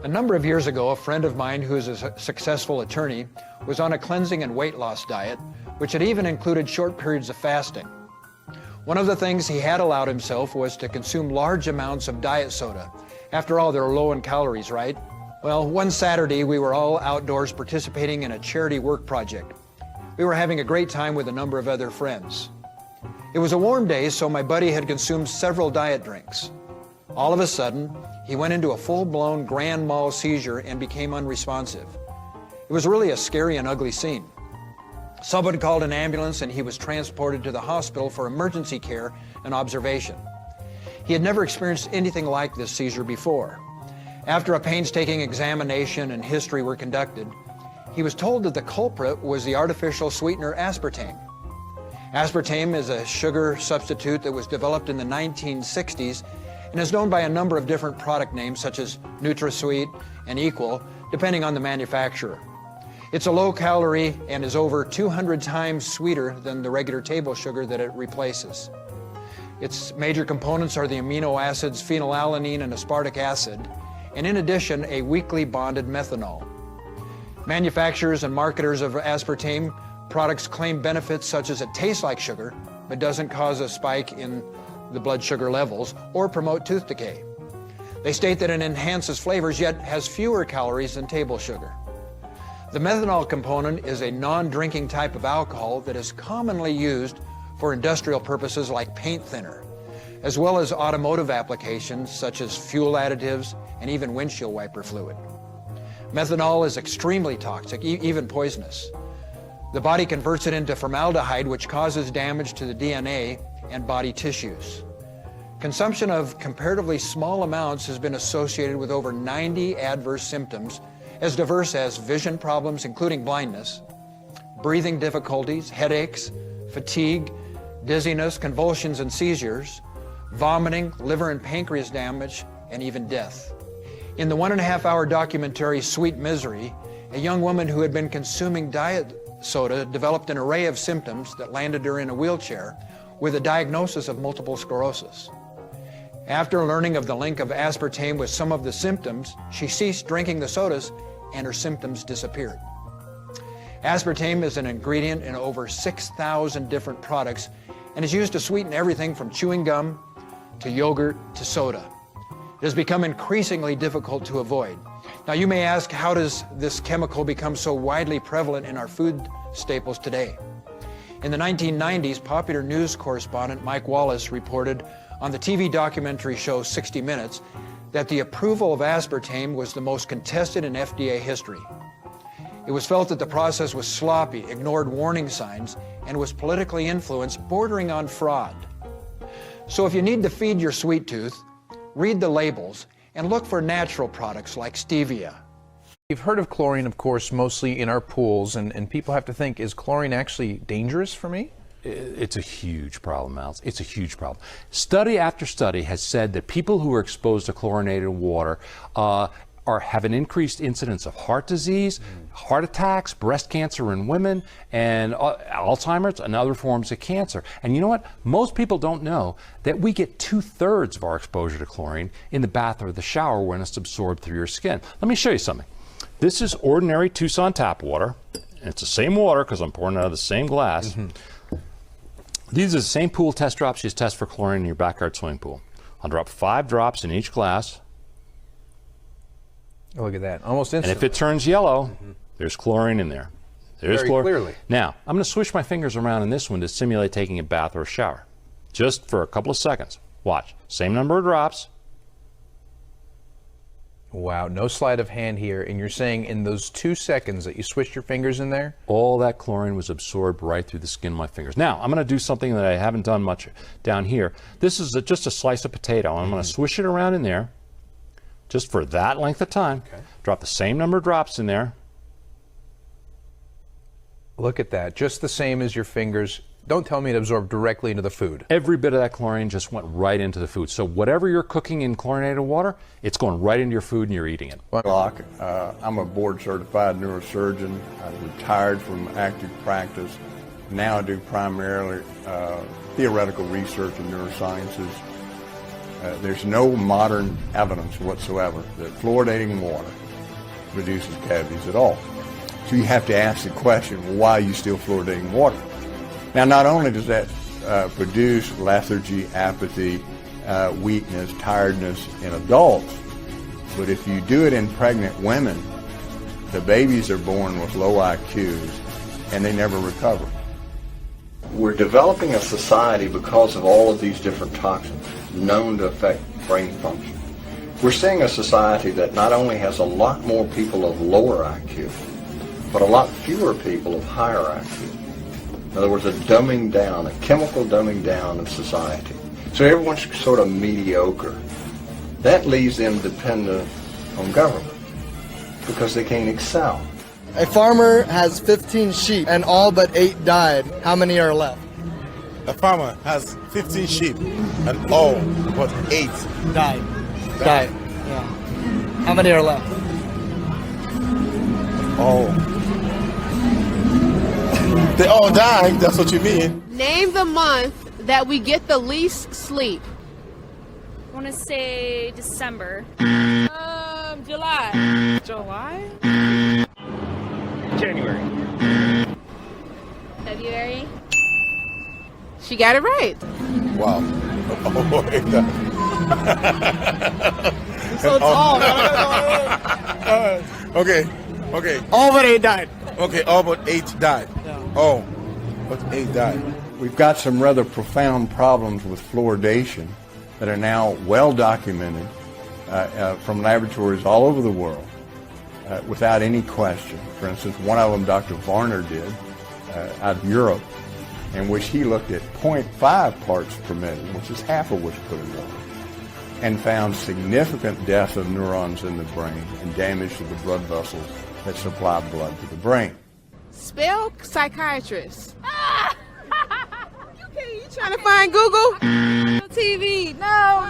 A number of years ago, a friend of mine who is a successful attorney was on a cleansing and weight loss diet, which had even included short periods of fasting. One of the things he had allowed himself was to consume large amounts of diet soda. After all, they're low in calories, right? Well, one Saturday, we were all outdoors participating in a charity work project. We were having a great time with a number of other friends. It was a warm day, so my buddy had consumed several diet drinks. All of a sudden, he went into a full-blown grand mal seizure and became unresponsive. It was really a scary and ugly scene. Someone called an ambulance and he was transported to the hospital for emergency care and observation. He had never experienced anything like this seizure before. After a painstaking examination and history were conducted, he was told that the culprit was the artificial sweetener aspartame. Aspartame is a sugar substitute that was developed in the 1960s and is known by a number of different product names such as NutraSweet and Equal, depending on the manufacturer. It's a low-calorie and is over 200 times sweeter than the regular table sugar that it replaces. Its major components are the amino acids phenylalanine and aspartic acid, and in addition, a weakly bonded methanol. Manufacturers and marketers of aspartame products claim benefits such as it tastes like sugar, but doesn't cause a spike in the blood sugar levels or promote tooth decay. They state that it enhances flavors, yet has fewer calories than table sugar. The methanol component is a non-drinking type of alcohol that is commonly used for industrial purposes like paint thinner, as well as automotive applications such as fuel additives and even windshield wiper fluid. Methanol is extremely toxic, even poisonous. The body converts it into formaldehyde, which causes damage to the DNA and body tissues. Consumption of comparatively small amounts has been associated with over 90 adverse symptoms as diverse as vision problems, including blindness, breathing difficulties, headaches, fatigue, dizziness, convulsions and seizures, vomiting, liver and pancreas damage, and even death. In the 1.5-hour documentary Sweet Misery, a young woman who had been consuming diet soda developed an array of symptoms that landed her in a wheelchair with a diagnosis of multiple sclerosis. After learning of the link of aspartame with some of the symptoms, she ceased drinking the sodas and her symptoms disappeared. Aspartame is an ingredient in over 6,000 different products and is used to sweeten everything from chewing gum to yogurt to soda. It has become increasingly difficult to avoid. Now you may ask, how does this chemical become so widely prevalent in our food staples today? In the 1990s, popular news correspondent Mike Wallace reported on the TV documentary show 60 Minutes that the approval of aspartame was the most contested in FDA history. It was felt that the process was sloppy, ignored warning signs, and was politically influenced, bordering on fraud. So if you need to feed your sweet tooth, read the labels and look for natural products like stevia. You've heard of chlorine, of course, mostly in our pools, and people have to think, is chlorine actually dangerous for me? It's a huge problem, Al. It's a huge problem. Study after study has said that people who are exposed to chlorinated water have an increased incidence of heart disease, heart attacks, breast cancer in women, and Alzheimer's and other forms of cancer. And you know what? Most people don't know that we get 2/3 of our exposure to chlorine in the bath or the shower when it's absorbed through your skin. Let me show you something. This is ordinary Tucson tap water. And it's the same water because I'm pouring it out of the same glass. These are the same pool test drops you test for chlorine in your backyard swimming pool. I'll drop 5 drops in each glass. Oh, look at that, almost instantly. And if it turns yellow, there's chlorine in there. There's Very chlorine. clearly. Now, I'm going to swish my fingers around in this one to simulate taking a bath or a shower. Just for a couple of seconds. Watch. Same number of drops. Wow, no sleight of hand here, and you're saying in those 2 seconds that you swished your fingers in there? All that chlorine was absorbed right through the skin of my fingers. Now, I'm going to do something that I haven't done much down here. This is just a slice of potato. I'm going to swish it around in there, just for that length of time. Okay. Drop the same number of drops in there. Look at that, just the same as your fingers. Don't tell me it absorbed directly into the food. Every bit of that chlorine just went right into the food. So whatever you're cooking in chlorinated water, it's going right into your food and you're eating it. I'm a board-certified neurosurgeon. I've retired from active practice. Now I do primarily theoretical research in neurosciences. There's no modern evidence whatsoever that fluoridating water reduces cavities at all. So you have to ask the question, well, why are you still fluoridating water? Now, not only does that produce lethargy, apathy, weakness, tiredness in adults, but if you do it in pregnant women, the babies are born with low IQs and they never recover. We're developing a society because of all of these different toxins known to affect brain function. We're seeing a society that not only has a lot more people of lower IQ, but a lot fewer people of higher IQ. In other words, a dumbing down, a chemical dumbing down of society. So everyone's sort of mediocre. That leaves them dependent on government because they can't excel. A farmer has 15 sheep and all but 8 died. How many are left? A farmer has 15 sheep and all but 8 Died. Yeah. How many are left? Oh. They all died, that's what you mean. Name the month that we get the least sleep. I want to say December. July. July? January. February. She got it right. Wow. So tall. Okay. All but 8 died. Okay, all but 8 died. Oh, but 8 died. We've got some rather profound problems with fluoridation that are now well documented from laboratories all over the world without any question. For instance, one of them Dr. Varner did out of Europe, in which he looked at 0.5 parts per million, which is half of what's put in water, and found significant death of neurons in the brain and damage to the blood vessels that supply blood to the brain. Spell psychiatrist. You trying to find Google? TV. No.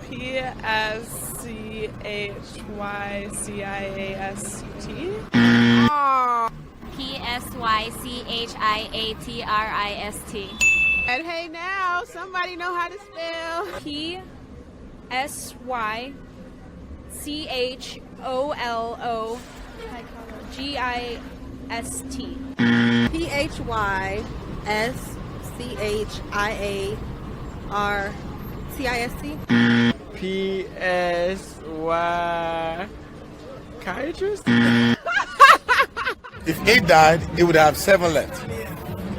P-S-C-H-Y-C-I-A-S-T. Oh. P-S-Y-C-H-I-A-T-R-I-S-T. And hey now, somebody know how to spell. P-S-Y-C-H-O-L-O-G-I-S-T. P-H-Y-S-C-H-I-A-R-T-I-S-T. P-S-Y... Psychiatrist? If 8 died, it would have 7 left.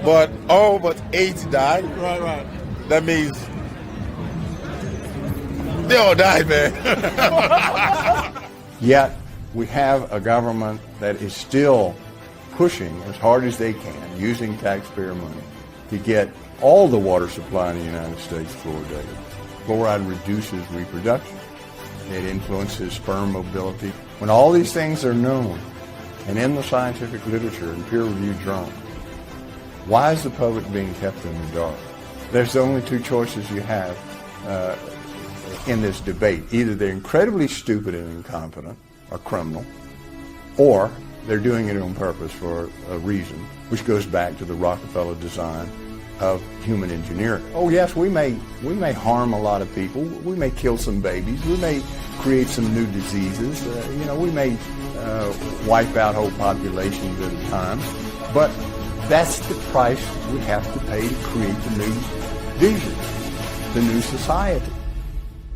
But all but 8 died. Right. That means they all died, man. Yet we have a government that is still pushing as hard as they can, using taxpayer money, to get all the water supply in the United States fluoridated. Fluoride reduces reproduction. It influences sperm mobility. When all these things are known and in the scientific literature and peer-reviewed journals, why is the public being kept in the dark? There's the only 2 choices you have in this debate. Either they're incredibly stupid and incompetent or criminal, or they're doing it on purpose for a reason, which goes back to the Rockefeller design of human engineering. Oh yes, we may harm a lot of people. We may kill some babies. We may create some new diseases. We may wipe out whole populations at a time. But that's the price we have to pay to create the new vision, the new society.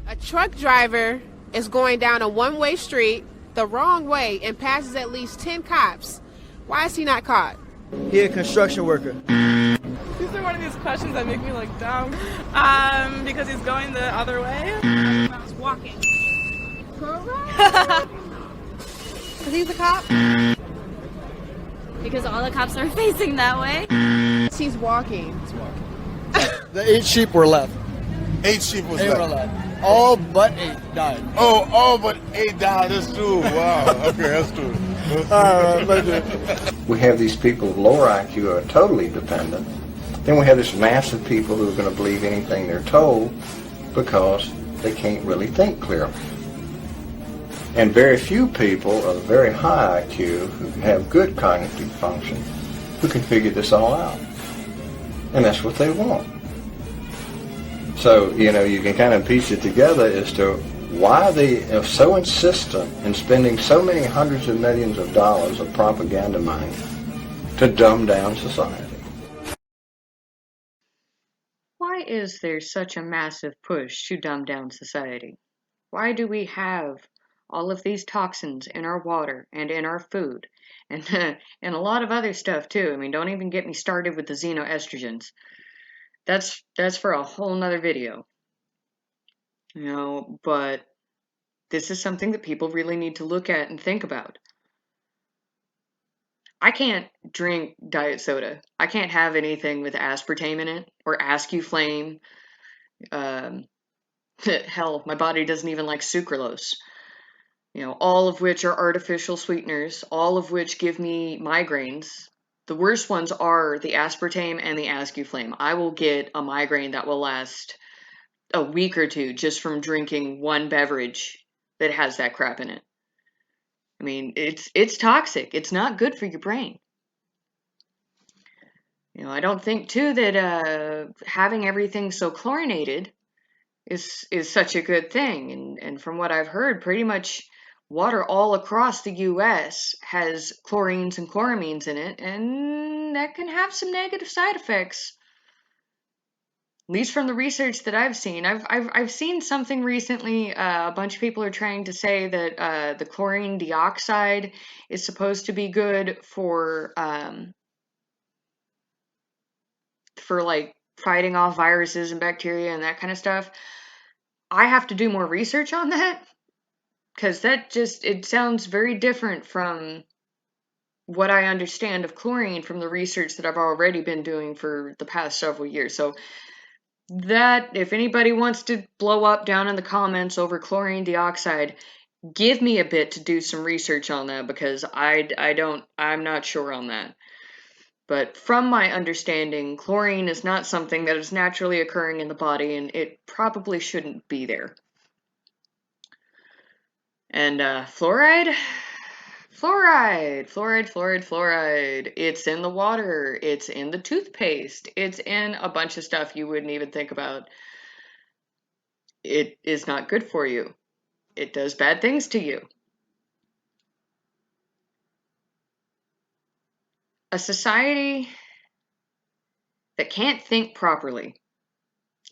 A truck driver is going down a one-way street the wrong way and passes at least 10 cops. Why is he not caught? He a construction worker. These are one of these questions that make me look dumb. Because he's going the other way. I was walking. Because he's a cop? Because all the cops are facing that way. He's walking. The 8 sheep were left. 8 sheep was 8 were left. left. All but 8 died. Oh, all but 8 died. That's true. Wow. Okay, that's true. We have these people of lower IQ who are totally dependent. Then we have this mass of people who are going to believe anything they're told because they can't really think clearly. And very few people of very high IQ who have good cognitive function who can figure this all out. And that's what they want. So, you can kind of piece it together as to why they are so insistent in spending so many hundreds of millions of dollars of propaganda money to dumb down society. Why is there such a massive push to dumb down society? Why do we have all of these toxins in our water and in our food and and a lot of other stuff too? I mean, don't even get me started with the xenoestrogens. That's for a whole nother video. But this is something that people really need to look at and think about. I can't drink diet soda. I can't have anything with aspartame in it or ascuflame. Hell, my body doesn't even like sucralose. All of which are artificial sweeteners, all of which give me migraines. The worst ones are the aspartame and the ascuflame. I will get a migraine that will last a week or two just from drinking one beverage that has that crap in it. I mean, it's toxic. It's not good for your brain. I don't think too that having everything so chlorinated is such a good thing. And from what I've heard, pretty much water all across the US has chlorines and chloramines in it, and that can have some negative side effects. At least from the research that I've seen. I've seen something recently, a bunch of people are trying to say that the chlorine dioxide is supposed to be good for like fighting off viruses and bacteria and that kind of stuff. I have to do more research on that, because it sounds very different from what I understand of chlorine from the research that I've already been doing for the past several years. So that, if anybody wants to blow up down in the comments over chlorine dioxide, give me a bit to do some research on that, because I'm not sure on that. But from my understanding, chlorine is not something that is naturally occurring in the body, and it probably shouldn't be there. And fluoride. It's in the water. It's in the toothpaste. It's in a bunch of stuff you wouldn't even think about. It is not good for you. It does bad things to you. A society that can't think properly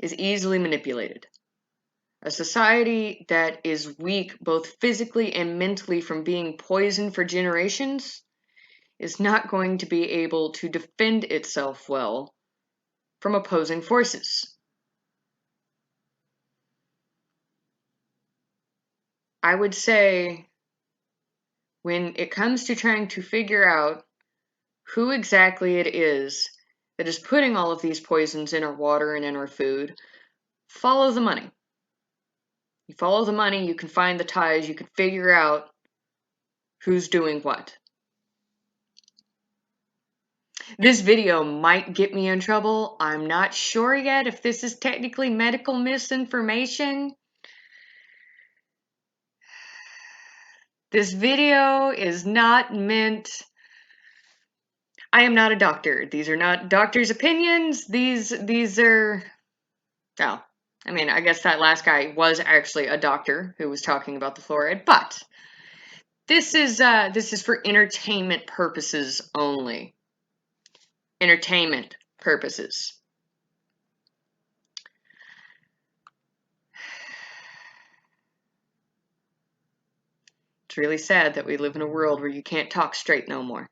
is easily manipulated. A society that is weak both physically and mentally from being poisoned for generations is not going to be able to defend itself well from opposing forces. I would say when it comes to trying to figure out who exactly it is that is putting all of these poisons in our water and in our food, follow the money. You follow the money, you can find the ties, you can figure out who's doing what. This video might get me in trouble. I'm not sure yet if this is technically medical misinformation. This video is not meant... I am not a doctor. These are not doctors' opinions. These are... Oh, I mean, I guess that last guy was actually a doctor who was talking about the fluoride, but this is for entertainment purposes only. Entertainment purposes. It's really sad that we live in a world where you can't talk straight no more.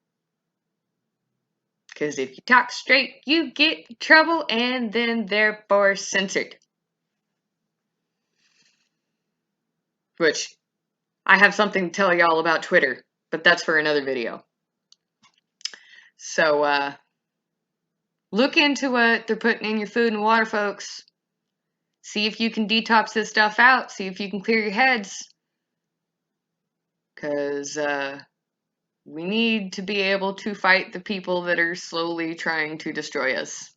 Because if you talk straight, you get in trouble and then therefore censored. Which, I have something to tell y'all about Twitter, but that's for another video. So, look into what they're putting in your food and water, folks. See if you can detox this stuff out. See if you can clear your heads. Because, we need to be able to fight the people that are slowly trying to destroy us.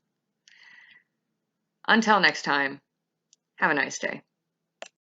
Until next time, have a nice day.